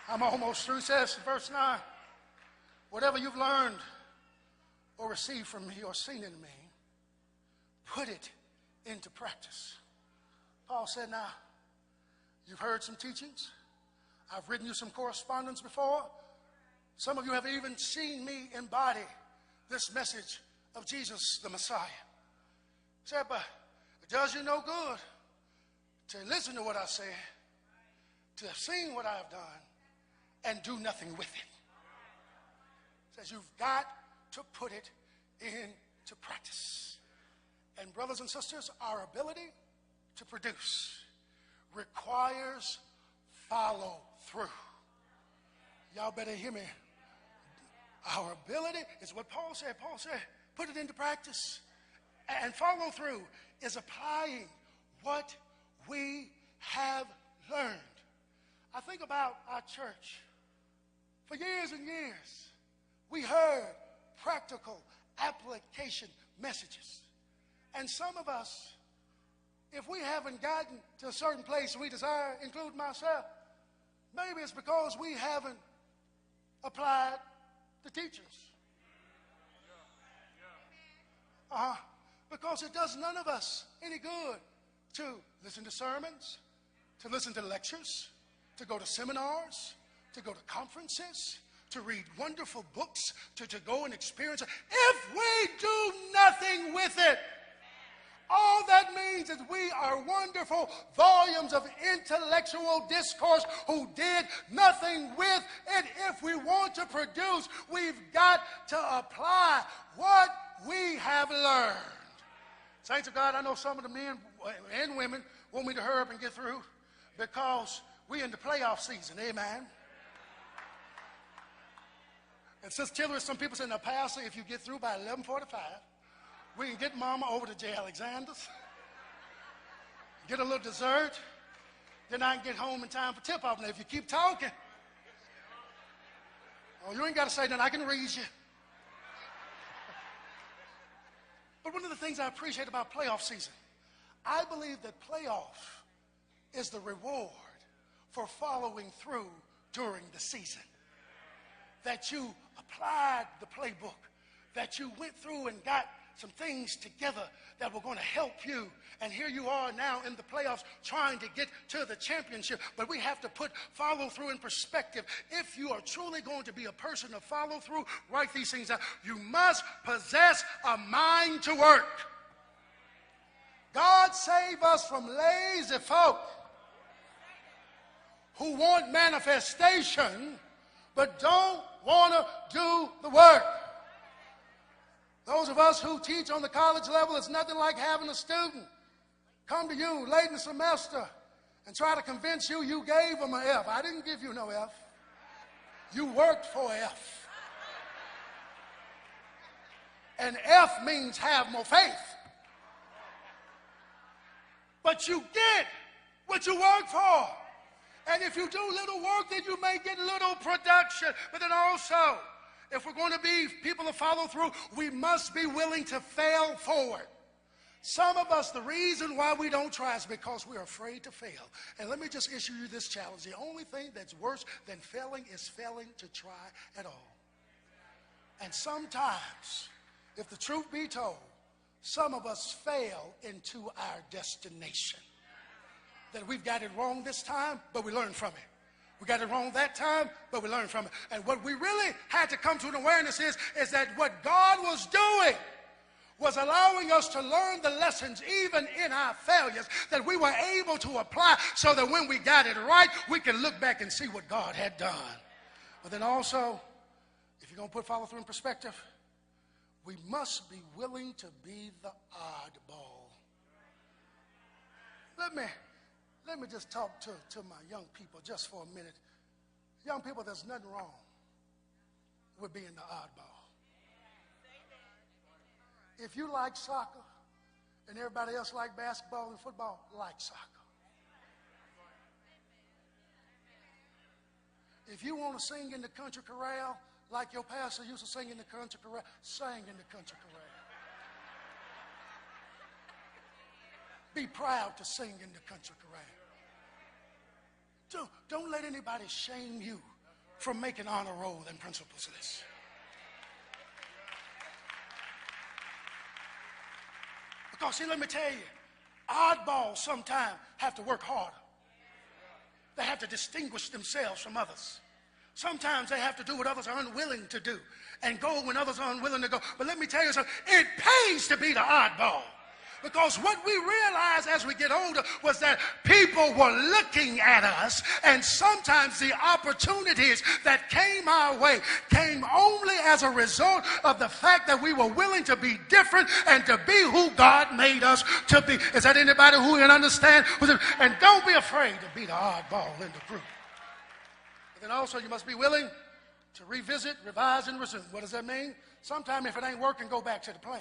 I'm almost through. It says in verse 9, whatever you've learned or received from me or seen in me, put it into practice. Paul said, now, you've heard some teachings. I've written you some correspondence before. Some of you have even seen me embody this message of Jesus the Messiah. He said, but it does you no good to listen to what I say, to have seen what I have done, and do nothing with it. He says you've got to put it into practice. And brothers and sisters, our ability to produce requires follow through. Y'all better hear me. Our ability is what Paul said. Paul said, put it into practice. And follow through is applying what we have learned. I think about our church. For years and years, we heard practical application messages. And some of us, if we haven't gotten to a certain place we desire, including myself, maybe it's because we haven't applied the teachers. Because it does none of us any good to listen to sermons, to listen to lectures, to go to seminars, to go to conferences, to read wonderful books, to go and experience it. If we do nothing with it, all that means is we are wonderful volumes of intellectual discourse who did nothing with it. If we want to produce, we've got to apply what we have learned. Saints of God, I know some of the men and women want me to hurry up and get through because we're in the playoff season. Amen. And Sister Tillery, some people say, now, Pastor, if you get through by 11:45, we can get Mama over to J. Alexander's, get a little dessert, then I can get home in time for tip-off. Now, if you keep talking, oh, you ain't got to say nothing. I can read you. But one of the things I appreciate about playoff season, I believe that playoff is the reward for following through during the season. That you applied the playbook, that you went through and got some things together that were going to help you. And here you are now in the playoffs trying to get to the championship. But we have to put follow through in perspective. If you are truly going to be a person of follow through, write these things out. You must possess a mind to work. God save us from lazy folk who want manifestation but don't want to do the work. Those of us who teach on the college level, it's nothing like having a student come to you late in the semester and try to convince you you gave them an F. I didn't give you no F. You worked for F. And F means have more faith. But you get what you work for. And if you do little work, then you may get little production. But then also, if we're going to be people that follow through, we must be willing to fail forward. Some of us, the reason why we don't try is because we're afraid to fail. And let me just issue you this challenge. The only thing that's worse than failing is failing to try at all. And sometimes, if the truth be told, some of us fail into our destination. That we've got it wrong this time, but we learned from it. We got it wrong that time, but we learned from it. And what we really had to come to an awareness is that what God was doing was allowing us to learn the lessons even in our failures that we were able to apply so that when we got it right, we can look back and see what God had done. But then also, if you're going to put follow through in perspective, we must be willing to be the oddball. Let me just talk to my young people just for a minute. Young people, there's nothing wrong with being the oddball. If you like soccer and everybody else like basketball and football, like soccer. If you want to sing in the country chorale like your pastor used to sing in the country chorale, sing in the country chorale. Be proud to sing in the country chorale. Don't let anybody shame you from making honor roll and principles lists. Because, see, let me tell you, oddballs sometimes have to work harder. They have to distinguish themselves from others. Sometimes they have to do what others are unwilling to do and go when others are unwilling to go. But let me tell you something, it pays to be the oddball. Because what we realized as we get older was that people were looking at us, and sometimes the opportunities that came our way came only as a result of the fact that we were willing to be different and to be who God made us to be. Is that anybody who can understand? And don't be afraid to be the oddball in the group. But then also you must be willing to revisit, revise, and resume. What does that mean? Sometimes if it ain't working, go back to the plan.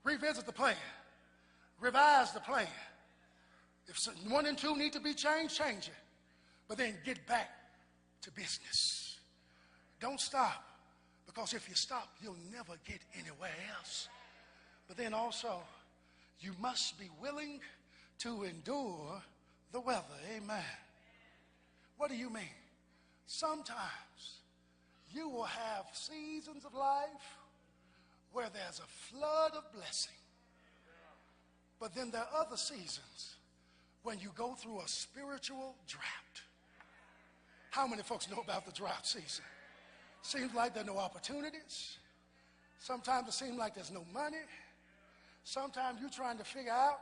Revisit the plan. Revise the plan. If 1 and 2 need to be changed, change it. But then get back to business. Don't stop. Because if you stop, you'll never get anywhere else. But then also, you must be willing to endure the weather. Amen. What do you mean? Sometimes you will have seasons of life where there's a flood of blessing. But then there are other seasons when you go through a spiritual drought. How many folks know about the drought season? Seems like there are no opportunities. Sometimes it seems like there's no money. Sometimes you're trying to figure out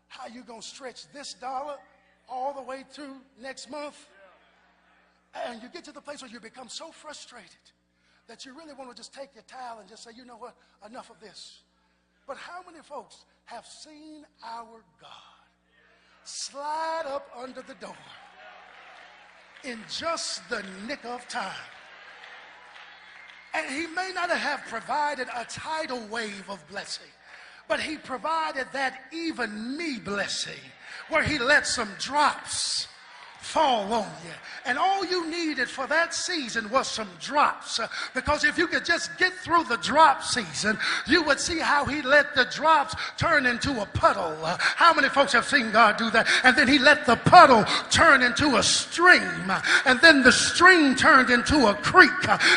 how you're going to stretch this dollar all the way through next month. And you get to the place where you become so frustrated that you really want to just take your towel and just say, you know what, enough of this. But how many folks have seen our God slide up under the door in just the nick of time? And he may not have provided a tidal wave of blessing, but he provided that even me blessing where he let some drops fall on you. And all you needed for that season was some drops. Because if you could just get through the drop season, you would see how he let the drops turn into a puddle. How many folks have seen God do that? And then he let the puddle turn into a stream. And then the stream turned into a creek.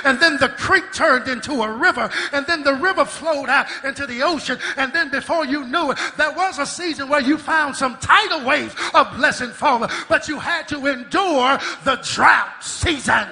And then the creek turned into a river. And then the river flowed out into the ocean. And then before you knew it, there was a season where you found some tidal waves of blessing falling. But you had to endure the drought season.